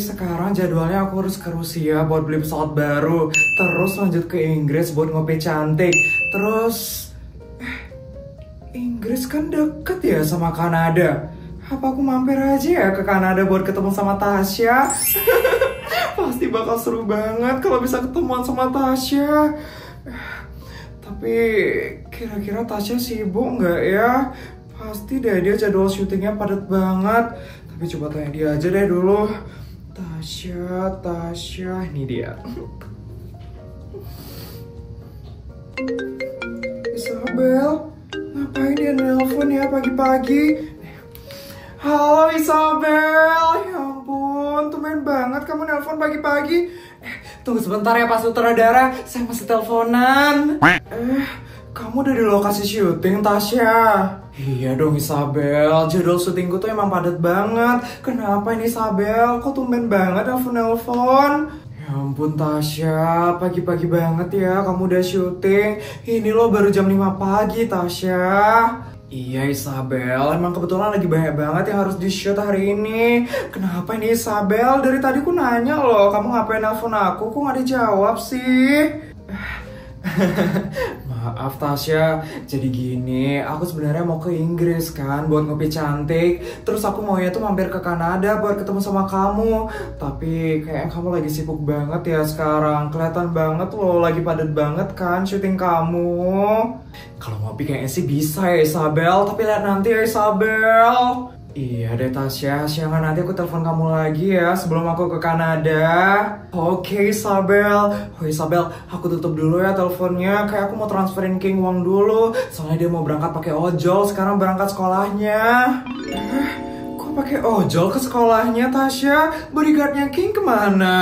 sekarang jadwalnya aku harus ke Rusia buat beli pesawat baru. Terus lanjut ke Inggris buat ngopi cantik. Terus... Inggris kan deket ya sama Kanada. Apa aku mampir aja ya ke Kanada buat ketemu sama Tasya? Pasti bakal seru banget kalau bisa ketemuan sama Tasya. Tapi kira-kira Tasya sibuk nggak ya? Pasti deh dia jadwal syutingnya padat banget. Tapi coba tanya dia aja deh dulu. Tasya, ini dia. Isabel, ngapain dia nelpon ya pagi-pagi? Halo Isabel, ya ampun, tumben banget kamu nelpon pagi-pagi. Tunggu sebentar ya Pak Sutradara, saya masih teleponan. Kamu udah di lokasi syuting, Tasya? Iya dong Isabel, jadwal syutingku tuh emang padat banget. Kenapa ini Isabel? Kok tumben banget nelfon-nelfon? Ya ampun Tasya, pagi-pagi banget ya kamu udah syuting. Ini loh baru jam 5 pagi Tasya. Iya Isabel, emang kebetulan lagi banyak banget yang harus di-shoot hari ini. Kenapa ini Isabel? Dari tadi aku nanya loh, kamu ngapain nelfon aku? Kok gak dijawab sih? Maaf Tasya, jadi gini, aku sebenarnya mau ke Inggris kan buat ngopi cantik. Terus aku maunya tuh mampir ke Kanada buat ketemu sama kamu. Tapi kayaknya kamu lagi sibuk banget ya sekarang. Kelihatan banget loh, lagi padat banget kan syuting kamu. Kalau ngopi kayaknya sih bisa ya Isabel, tapi lihat nanti ya Isabel. Iya deh Tasya, siangan nanti aku telepon kamu lagi ya sebelum aku ke Kanada. Oke Isabel. Oh Isabel, aku tutup dulu ya teleponnya. Kayak aku mau transferin King uang dulu. Soalnya dia mau berangkat pakai ojol sekarang berangkat sekolahnya. Kok pakai ojol ke sekolahnya Tasya? Bodyguardnya King kemana?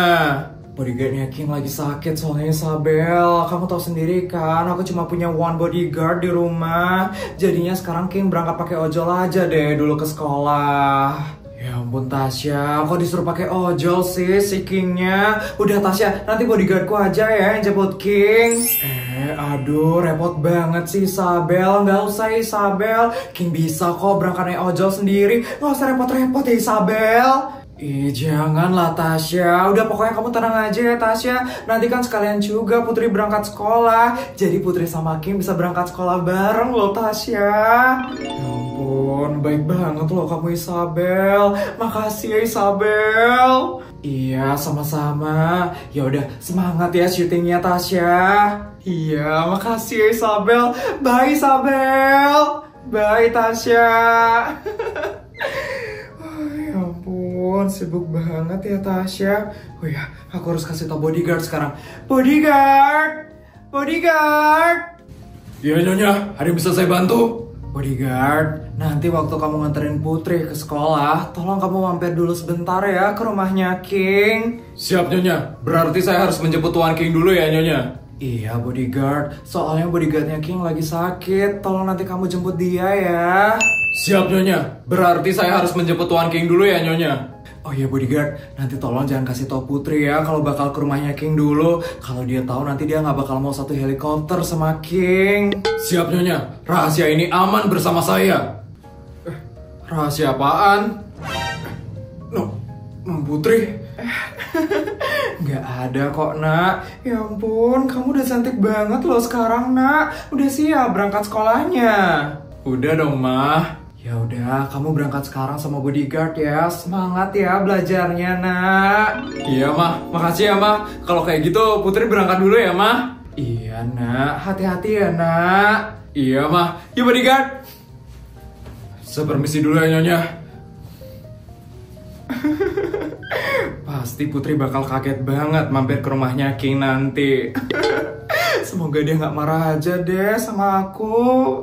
Bodyguardnya King lagi sakit soalnya Isabel. Kamu tahu sendiri kan, aku cuma punya one bodyguard di rumah. Jadinya sekarang King berangkat pakai ojol aja deh dulu ke sekolah. Ya ampun Tasya, kok disuruh pakai ojol sih si Kingnya? Udah Tasya, nanti bodyguardku aja ya yang jemput King. Aduh, repot banget sih Isabel. Nggak usah Isabel, King bisa kok berangkat naik ojol sendiri. Nggak usah repot-repot ya Isabel. Janganlah Tasya, udah pokoknya kamu tenang aja ya Tasya. Nanti kan sekalian juga Putri berangkat sekolah. Jadi Putri sama Kim bisa berangkat sekolah bareng loh Tasya. Ya ampun, baik banget loh kamu Isabel. Makasih ya Isabel. Iya, sama-sama. Ya udah, semangat ya syutingnya Tasya. Iya, makasih ya Isabel. Bye Isabel. Bye Tasya. Sibuk banget ya Tasya. Oh ya, aku harus kasih tau bodyguard sekarang. Bodyguard! Bodyguard! Ya Nyonya, ada yang bisa saya bantu? Bodyguard, nanti waktu kamu nganterin Putri ke sekolah, tolong kamu mampir dulu sebentar ya ke rumahnya King. Siap Nyonya, berarti saya harus menjemput Tuan King dulu ya Nyonya? Iya bodyguard, soalnya bodyguardnya King lagi sakit. Tolong nanti kamu jemput dia ya. Siap Nyonya, berarti saya harus menjemput Tuan King dulu ya Nyonya? Oh iya bodyguard, nanti tolong jangan kasih tau Putri ya kalau bakal ke rumahnya King dulu. Kalau dia tahu nanti dia nggak bakal mau satu helikopter sama King. Siap Nyonya, rahasia ini aman bersama saya. Rahasia apaan? Putri? Nggak ada kok nak. Ya ampun, kamu udah cantik banget loh sekarang nak. Udah siap berangkat sekolahnya? Udah dong mah. Ya udah, kamu berangkat sekarang sama bodyguard ya. Semangat ya belajarnya, Nak. Iya, Mah. Makasih ya, Mah. Kalau kayak gitu, Putri berangkat dulu ya, Mah. Iya, Nak. Hati-hati ya, Nak. Iya, Mah. Yuk, bodyguard. Saya permisi dulu ya, Nyonya. Pasti Putri bakal kaget banget mampir ke rumahnya King nanti. Semoga dia nggak marah aja deh sama aku.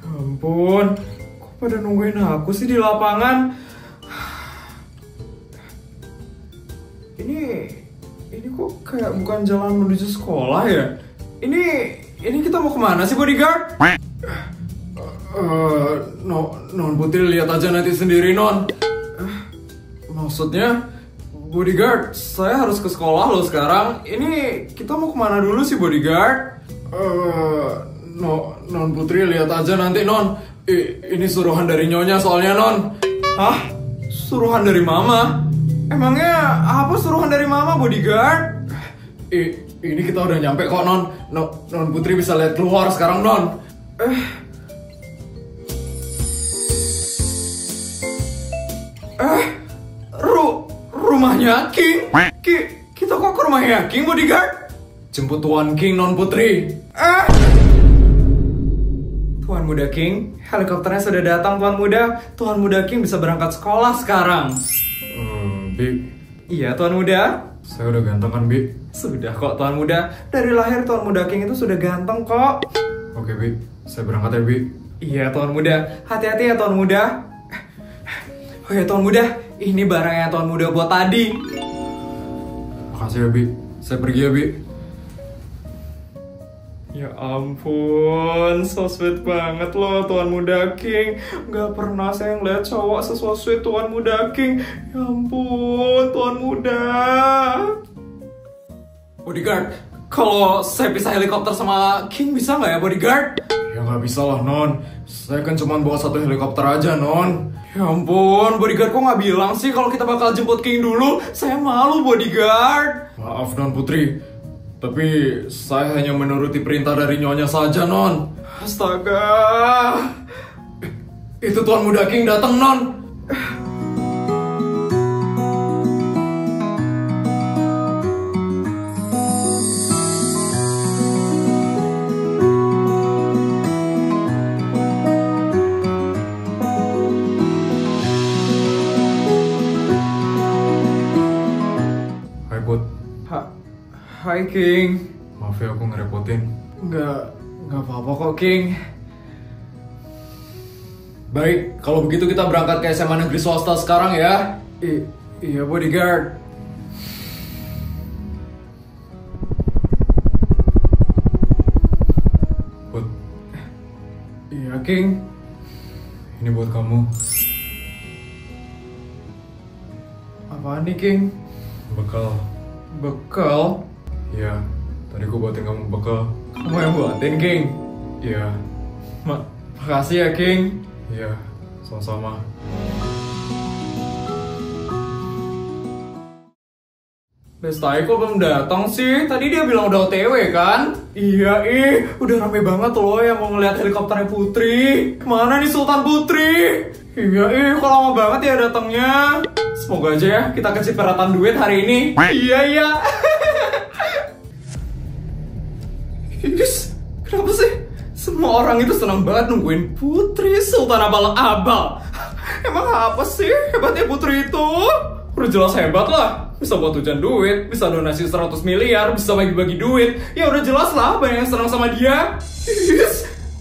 Ampun, kok pada nungguin aku sih di lapangan? Ini kok kayak bukan jalan menuju sekolah ya? Ini kita mau kemana sih bodyguard? Non Putri lihat aja nanti sendiri, Non. Maksudnya, bodyguard, saya harus ke sekolah loh sekarang. Ini kita mau kemana dulu sih, bodyguard? Non Putri lihat aja nanti, Non. Ini suruhan dari Nyonya soalnya, Non. Hah? Suruhan dari Mama? Emangnya apa suruhan dari Mama, bodyguard? Ini kita udah nyampe kok, Non. Non Putri bisa lihat keluar sekarang, Non. Rumahnya King? Kita kok ke rumahnya King, bodyguard? Jemput Tuan King, Non Putri. Tuan Muda King, helikopternya sudah datang, Tuan Muda. Tuan Muda King bisa berangkat sekolah sekarang. Bi. Iya, Tuan Muda. Saya udah ganteng kan, Bi? Sudah kok, Tuan Muda. Dari lahir Tuan Muda King itu sudah ganteng kok. Oke, Bi. Saya berangkat ya, Bi. Iya, Tuan Muda. Hati-hati ya, Tuan Muda. Oh ya, Tuan Muda. Ini barangnya Tuan Muda buat tadi. Makasih ya, Bi. Saya pergi ya, Bi. Ya ampun, so sweet banget loh Tuan Muda King. Gak pernah saya ngeliat cowok so sweet Tuan Muda King. Ya ampun, Tuan Muda. Bodyguard, kalau saya pisah helikopter sama King bisa nggak ya, bodyguard? Ya nggak bisa lah, Non. Saya kan cuma bawa satu helikopter aja, Non. Ya ampun, bodyguard kok nggak bilang sih kalau kita bakal jemput King dulu? Saya malu, bodyguard. Maaf, Non Putri. Tapi saya hanya menuruti perintah dari Nyonya saja, Non. Astaga. Itu Tuan Muda King datang, Non. Hai, Put. Hai King. Maaf ya aku ngerepotin. Nggak apa-apa kok King. Baik, kalau begitu kita berangkat ke SMA negeri swasta sekarang ya. Iya bodyguard. Put, Iya King. ini buat kamu. Apaan nih King? Bekal. Bekal? Iya, tadi aku buatin kamu bekal. Kamu yang buatin King? Iya. Makasih ya King. Iya, sama-sama. Destai kok belum datang sih? Tadi dia bilang udah OTW kan? Iya udah rame banget loh yang mau ngeliat helikopternya Putri. Mana nih Sultan Putri? Iya kok lama banget ya datangnya. Semoga aja ya kita kecipratan duit hari ini. Iya. Kenapa sih? Semua orang itu senang banget nungguin Putri Sultan Abal-Abal. Emang apa sih hebatnya Putri itu? Udah jelas hebat lah. Bisa buat hujan duit, bisa donasi 100 miliar, bisa bagi-bagi duit. Ya udah jelas lah banyak yang senang sama dia.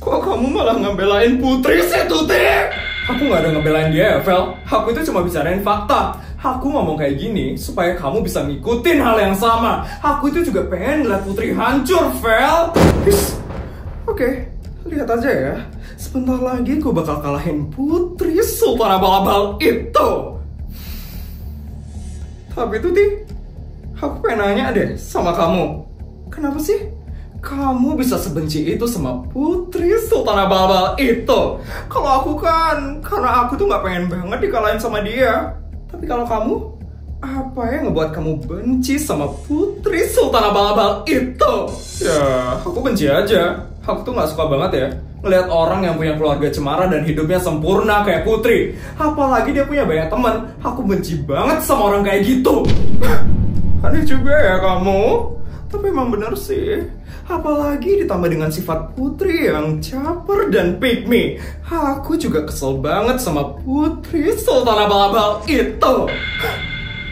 Kok kamu malah ngebelain Putri sih, Tuti? Aku gak ada ngebelain dia ya, Vel. Aku itu cuma bicarain fakta. Aku ngomong kayak gini supaya kamu bisa ngikutin hal yang sama. Aku itu juga pengen ngeliat Putri hancur, Vel. Oke, lihat aja ya. Sebentar lagi gue bakal kalahin Putri Sultan Abal-Abal itu. Tapi Tuti, aku pengen nanya deh sama kamu. Kenapa sih kamu bisa sebenci itu sama Putri Sultan Abal-Abal itu? Kalau aku kan, karena aku tuh gak pengen banget dikalahin sama dia. Tapi kalau kamu, apa yang ngebuat kamu benci sama Putri Sultan Abal-Abal itu? Ya, aku benci aja. Aku tuh gak suka banget ya ngeliat orang yang punya keluarga cemara dan hidupnya sempurna kayak Putri. Apalagi dia punya banyak teman. Aku benci banget sama orang kayak gitu. Aneh juga ya kamu. Tapi emang bener sih. Apalagi ditambah dengan sifat Putri yang caper dan pick me. Aku juga kesel banget sama Putri Sultan Abal-Abal itu.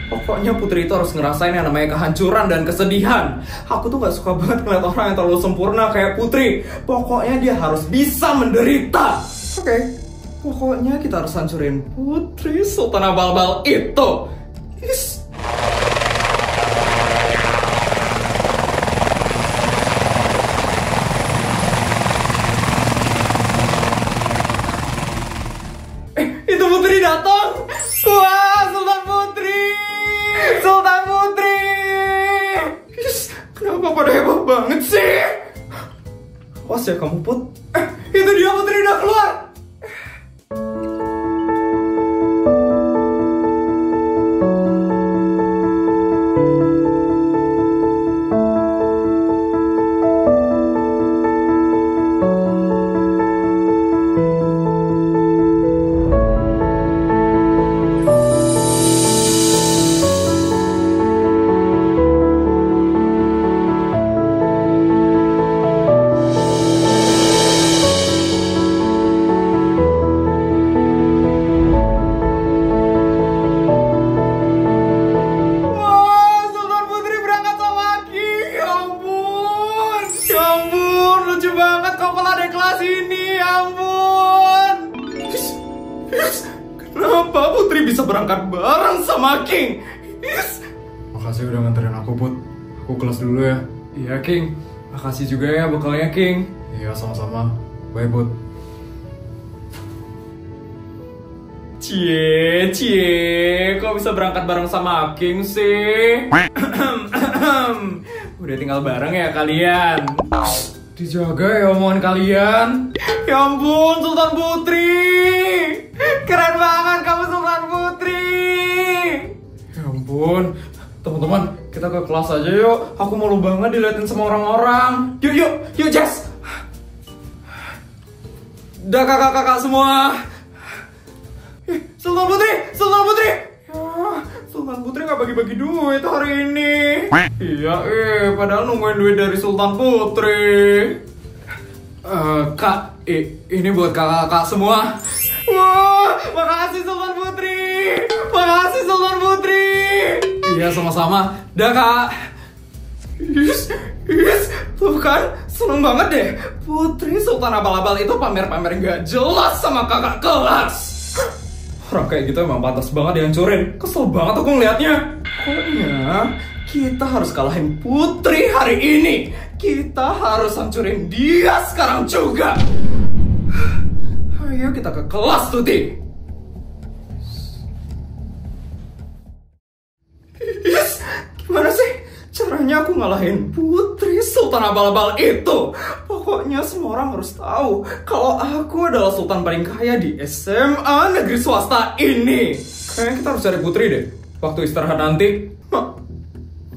Pokoknya Putri itu harus ngerasain yang namanya kehancuran dan kesedihan. Aku tuh gak suka banget ngeliat orang yang terlalu sempurna kayak Putri. Pokoknya dia harus bisa menderita. Oke. Pokoknya kita harus hancurin Putri Sultan Abal-Abal itu. Kok pada heboh banget sih? Awas ya kamu, Put. Itu dia, Putri udah keluar. Lucu banget kepala di kelas ini, ya ampun. Kenapa Putri bisa berangkat bareng sama King? Makasih udah nganterin aku, Put. Aku kelas dulu ya. Iya, King. Makasih juga ya bekalnya, King. Iya, sama-sama. Bye, Put. Cie, kok bisa berangkat bareng sama King sih? Udah tinggal bareng ya kalian. Dijaga ya omongan kalian. Ya ampun, Sultan Putri. Keren banget kamu, Sultan Putri. Ya ampun. Teman-teman, kita ke kelas aja yuk. Aku malu banget diliatin sama orang-orang. Yuk, Jess. Dah kakak-kakak semua. Sultan Putri. Ya, Sultan Putri nggak bagi-bagi duit hari ini. Iya, padahal nungguin duit dari Sultan Putri. Kak, ini buat kakak-kakak semua. Wah, makasih Sultan Putri. Makasih Sultan Putri. Iya, sama-sama. Dah, Kak. Yes, tuh kan, seneng banget deh. Putri Sultan Abal-Abal itu pamer-pamer gak jelas sama kakak kelas. Orang kayak gitu emang pantas banget dihancurin. Kesel banget aku ngeliatnya. Pokoknya kita harus kalahin Putri hari ini. Kita harus hancurin dia sekarang juga. Ayo kita ke kelas, Tuti. Yes, gimana sih caranya aku ngalahin Putri Sultan Abal-Abal itu? Pokoknya semua orang harus tahu kalau aku adalah Sultan paling kaya di SMA negeri swasta ini. Kayaknya kita harus cari Putri deh. Waktu istirahat nanti.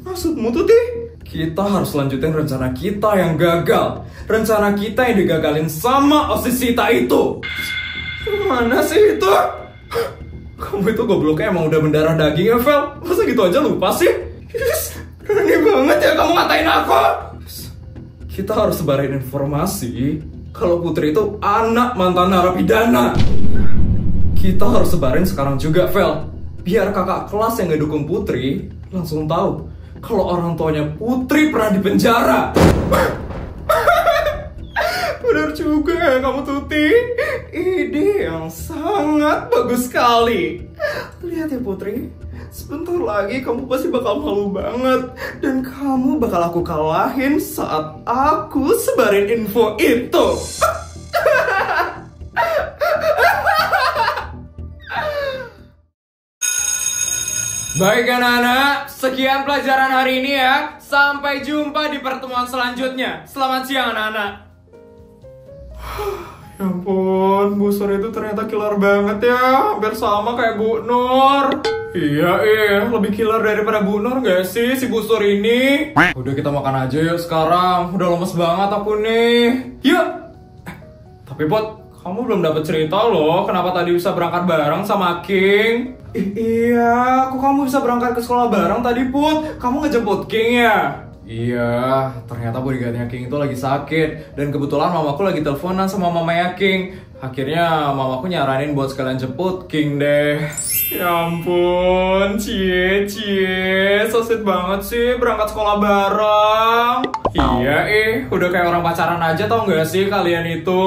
Maksudmu tuh, Ti? Kita harus lanjutin rencana kita yang gagal. Rencana kita yang digagalin sama Osisita itu. Mana sih itu? Kamu itu gobloknya emang udah mendarah daging ya, Vel? Masa gitu aja lupa sih? Berani banget ya kamu ngatain aku. Kita harus sebarin informasi kalau Putri itu anak mantan narapidana. Kita harus sebarin sekarang juga, Vel. Biar kakak kelas yang gak dukung Putri langsung tahu kalau orang tuanya Putri pernah dipenjara. Benar juga ya kamu, Tuti. Ide yang sangat bagus sekali. Lihat ya, Putri. Sebentar lagi kamu pasti bakal malu banget. Dan kamu bakal aku kalahin saat aku sebarin info itu. Baik anak-anak, sekian pelajaran hari ini ya. Sampai jumpa di pertemuan selanjutnya. Selamat siang anak-anak. Ya ampun, Bu Sur itu ternyata killer banget ya. Hampir sama kayak Bu Nur. Iya, lebih killer daripada Bu Nur gak sih si Bu Sur ini? Udah kita makan aja yuk sekarang. Udah lemes banget aku nih. Yuk. Tapi Pot, kamu belum dapat cerita loh. Kenapa tadi bisa berangkat bareng sama King? Iya, kok kamu bisa berangkat ke sekolah bareng tadi, Put? Kamu ngejemput King ya? Iya, ternyata bodyguardnya King itu lagi sakit. Dan kebetulan mamaku lagi teleponan sama mamanya King. Akhirnya mamaku nyaranin buat sekalian jemput King deh. Ya ampun, cie, so sweet banget sih berangkat sekolah bareng. Iya udah kayak orang pacaran aja tau gak sih kalian itu?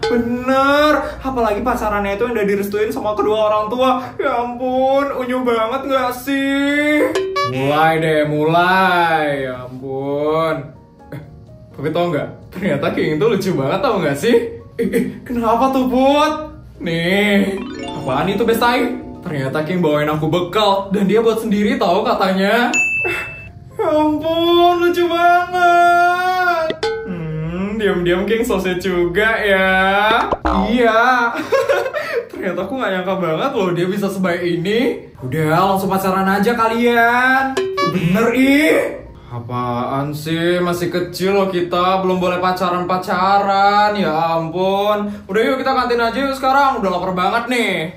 Bener, apalagi pacarannya itu yang udah direstuin sama kedua orang tua. Ya ampun, unyu banget gak sih? Mulai deh, mulai. Ya ampun. Tapi tau gak, ternyata King itu lucu banget tau gak sih? Kenapa tuh, Put? Nih, apaan itu Bestai? Ternyata King bawain aku bekal dan dia buat sendiri tau katanya. Ya ampun, lucu banget. Diam-diam King sosmed juga ya. Iya. Ternyata aku gak nyangka banget loh dia bisa sebaik ini. Udah langsung pacaran aja kalian. Bener ih. Apaan sih, masih kecil loh kita, belum boleh pacaran-pacaran. Ya ampun. Udah yuk kita kantin aja yuk sekarang, udah lapar banget nih.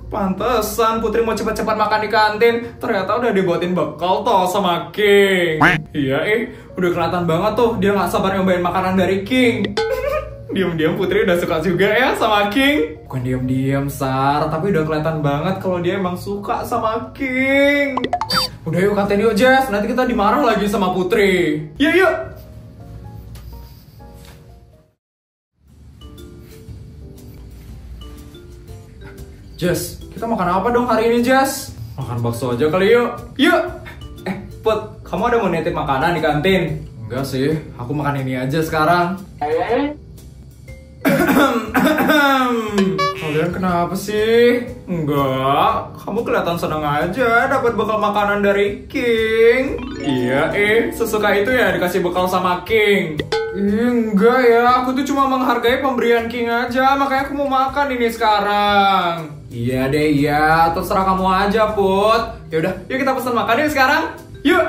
Pantesan Putri mau cepat-cepat makan di kantin. Ternyata udah dibuatin bekal toh sama King. Iya udah kelihatan banget tuh dia gak sabar nyobain makanan dari King. Diam-diam Putri udah suka juga ya sama King. Bukan diam-diam Sar, tapi udah kelihatan banget kalau dia emang suka sama King. Udah yuk kantin yuk Jess, nanti kita dimarah lagi sama Putri. Yuk. Jess, kita makan apa dong hari ini Jess? Makan bakso aja kali yuk. Yuk. Put, kamu ada mau nitip makanan di kantin? Enggak sih, aku makan ini aja sekarang. Kalian kenapa sih? Enggak, kamu kelihatan senang aja dapat bekal makanan dari King. Iya sesuka itu ya dikasih bekal sama King. Enggak ya, aku tuh cuma menghargai pemberian King aja, makanya aku mau makan ini sekarang. Iya deh, iya, terserah kamu aja Put. Yaudah, yuk kita pesan makan yuk sekarang. Yuk.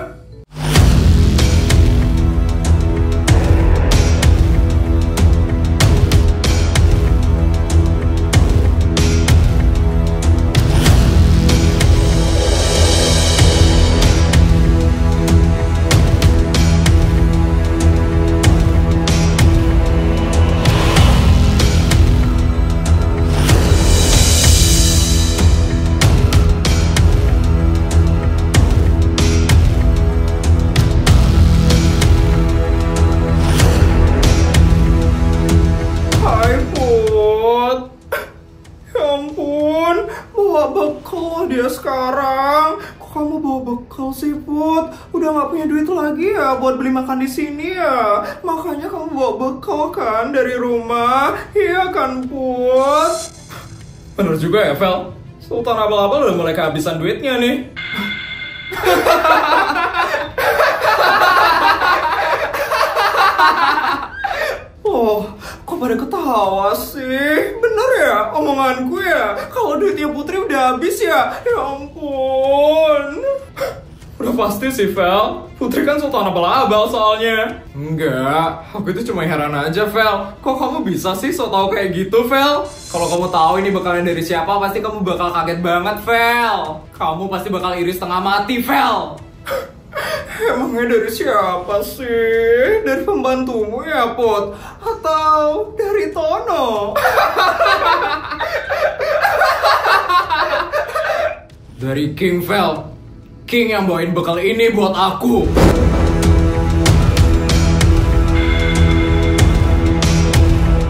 Dia sekarang, kok kamu bawa bekal sih Put? Udah nggak punya duit lagi ya buat beli makan di sini ya? Makanya kamu bawa bekal kan dari rumah, iya kan Put? Bener juga ya Vel, Sultan Abal-Abal udah mulai kehabisan duitnya nih. Oh, kok pada ketawa sih? Bener ya omonganku ya? Kalau duitnya Putri udah habis ya? Ya ampun. Udah pasti sih Vel, Putri kan sultan abal-abal soalnya. Enggak, aku itu cuma heran aja Vel. Kok kamu bisa sih so tau kayak gitu Vel? Kalau kamu tahu ini bekalnya dari siapa, pasti kamu bakal kaget banget Vel. Kamu pasti bakal iri setengah mati Vel. Emangnya dari siapa sih? Dari pembantumu ya Put? Atau dari Tono? Dari King Vel. King yang bawain bekal ini buat aku.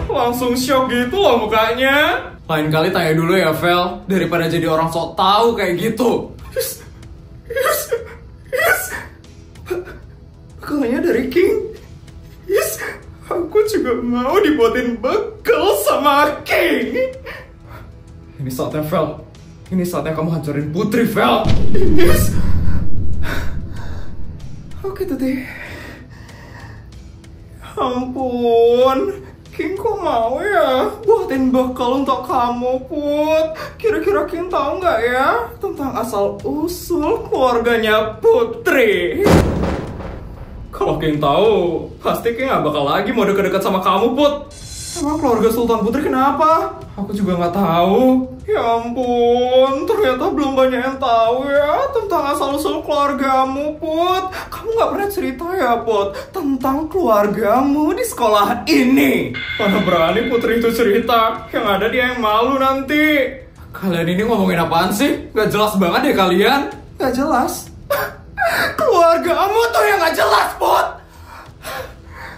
Langsung shock gitu loh mukanya. Lain kali tanya dulu ya Vel, daripada jadi orang sok tahu kayak gitu. Bekalnya dari King. Aku juga mau dibuatin bekal sama King. Ini saatnya Vel. Ini saatnya kamu hancurin Putri Vel. Oke tuh deh. Ampun, King kok mau ya buatin bekal untuk kamu Put? Kira-kira King tahu nggak ya tentang asal usul keluarganya Putri? Kalau King tahu, pasti King nggak bakal lagi mau deket-deket sama kamu Put. Emang keluarga Sultan Putri kenapa? Aku juga nggak tahu. Ya ampun, ternyata belum banyak yang tahu ya tentang asal-usul keluargamu Put. Kamu nggak pernah cerita ya Put tentang keluargamu di sekolah ini. Mana berani Putri itu cerita, yang ada dia yang malu nanti. Kalian ini ngomongin apaan sih? Gak jelas banget ya kalian. Gak jelas? Keluargamu tuh yang gak jelas Put.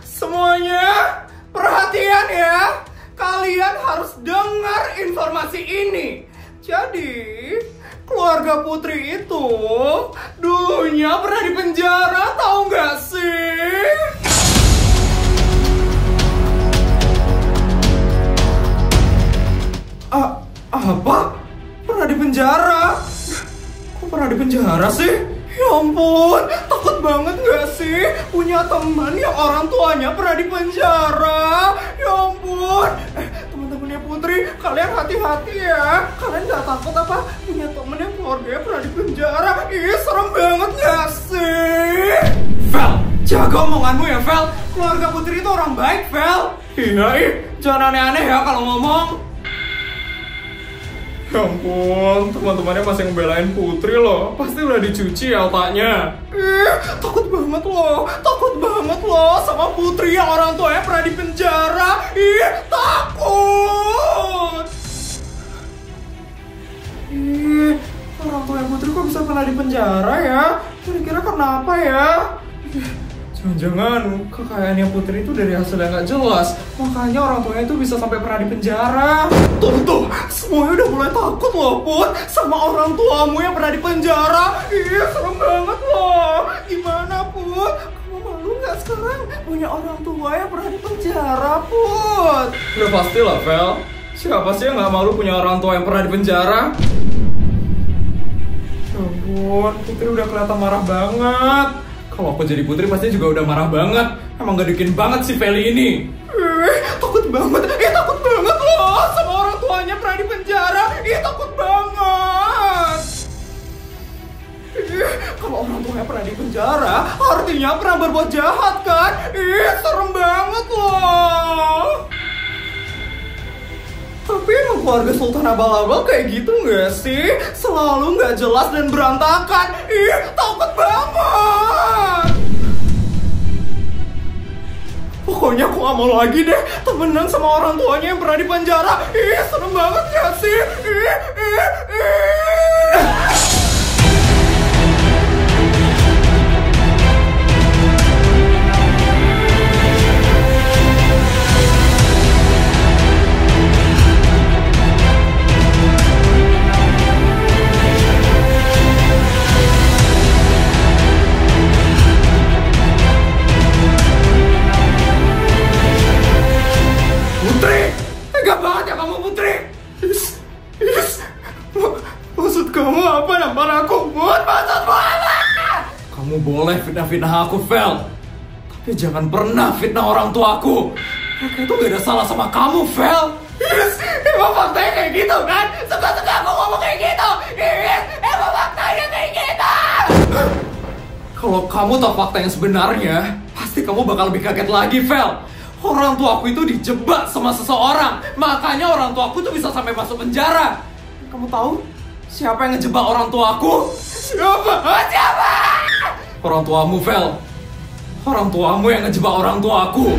Semuanya perhatian ya. Kalian harus dengar informasi ini. Jadi, keluarga Putri itu dulunya pernah dipenjara, tahu nggak sih? Apa? Pernah dipenjara? Kok pernah dipenjara sih? Ya ampun, takut banget gak sih punya teman yang orang tuanya pernah di penjara? Ya ampun. Teman-temannya Putri, kalian hati-hati ya. Kalian gak takut apa punya temen yang keluarganya pernah di penjara? Ih, serem banget gak sih? Vel, jaga omonganmu ya Vel. Keluarga Putri itu orang baik Vel. Iya, jangan aneh-aneh ya kalau ngomong. Ya ampun, teman-temannya masih ngebelain Putri loh. Pasti udah dicuci ya otaknya. Takut banget loh sama Putri yang orang tuanya pernah di penjara. Takut. Orang tuanya Putri kok bisa pernah di penjara ya? Kira-kira kenapa ya? Jangan-jangan kekayaannya Putri itu dari hasil yang gak jelas. Makanya orang tuanya itu bisa sampai pernah di penjara. Tuh, semuanya udah mulai takut loh Put sama orang tuamu yang pernah di penjara. Serem banget loh. Gimana Put? Kamu malu gak sekarang punya orang tua yang pernah di penjara Put? Udah pasti lah Vel. Siapa sih yang gak malu punya orang tua yang pernah di penjara? Ya ampun, Putri udah kelihatan marah banget. Kalau aku jadi Putri pasti juga udah marah banget. Emang gak dikin banget si Feli ini. Takut banget loh sama orang tuanya pernah di penjara. Takut banget. Kalau orang tuanya pernah di penjara, artinya pernah berbuat jahat kan? Serem banget loh. Tapi emang keluarga Sultan Abal-Abal kayak gitu gak sih? Selalu gak jelas dan berantakan. Takut banget. Pokoknya aku gak mau lagi deh temenan sama orang tuanya yang pernah di penjara. Serem banget gak sih? Maksud kamu apa nampar aku? Maksudmu apa? Kamu boleh fitnah-fitnah aku, Vel. Tapi jangan pernah fitnah orang tuaku. Mereka itu gak ada salah sama kamu, Vel. Emang faktanya kayak gitu kan? Suka-suka aku ngomong kayak gitu. Emang faktanya kayak gitu. Kalau kamu tahu fakta yang sebenarnya, pasti kamu bakal lebih kaget lagi, Vel. Orang tuaku itu dijebak sama seseorang. Makanya orang tuaku tuh bisa sampai masuk penjara. Kamu tahu siapa yang ngejebak orang tuaku? Siapa? Orang tuamu, Vel. Orang tuamu yang ngejebak orang tuaku.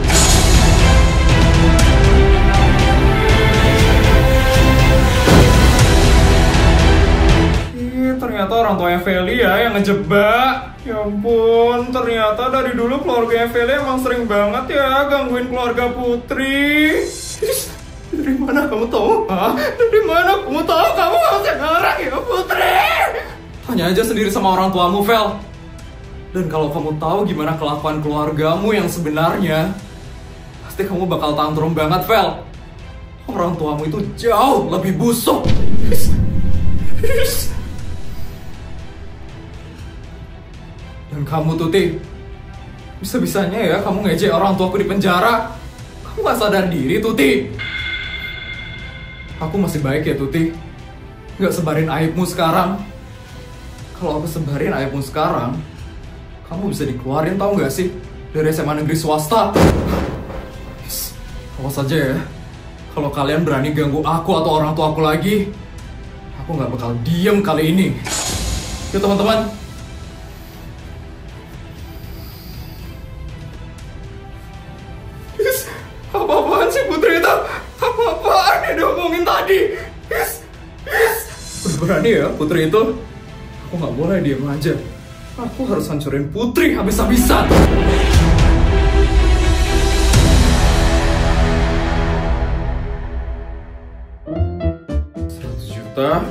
Ternyata orang tuanya Feli ya yang ngejebak. Ya ampun, ternyata dari dulu keluarganya Feli emang sering banget ya gangguin keluarga Putri. Dari mana kamu tahu? Dari mana kamu tahu kamu masih ngarang ya Putri? Tanya aja sendiri sama orang tuamu, Vel. Dan kalau kamu tahu gimana kelakuan keluargamu yang sebenarnya, pasti kamu bakal tantrum banget, Vel. Orang tuamu itu jauh lebih busuk. Dan kamu, Tuti, bisa-bisanya ya kamu ngejek orang tuaku di penjara. Kamu gak sadar diri, Tuti. Aku masih baik ya, Tuti. Gak sebarin aibmu sekarang. Kalau aku sebarin aibmu sekarang, kamu bisa dikeluarin, tau gak sih? Dari SMA negeri swasta. Awas saja ya. Kalau kalian berani ganggu aku atau orang tua aku lagi, aku gak bakal diem kali ini. Yuk teman-teman. Apa-apaan sih Putri itu? Apa-apaan yang diomongin tadi? Udah berani ya Putri itu? Aku gak boleh diem aja. Aku harus hancurin Putri habis-habisan.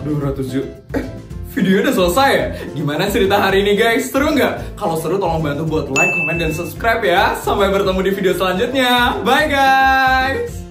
200 juta. Videonya udah selesai ya? Gimana cerita hari ini guys? Seru nggak? Kalau seru tolong bantu buat like, comment, dan subscribe ya. Sampai bertemu di video selanjutnya. Bye guys!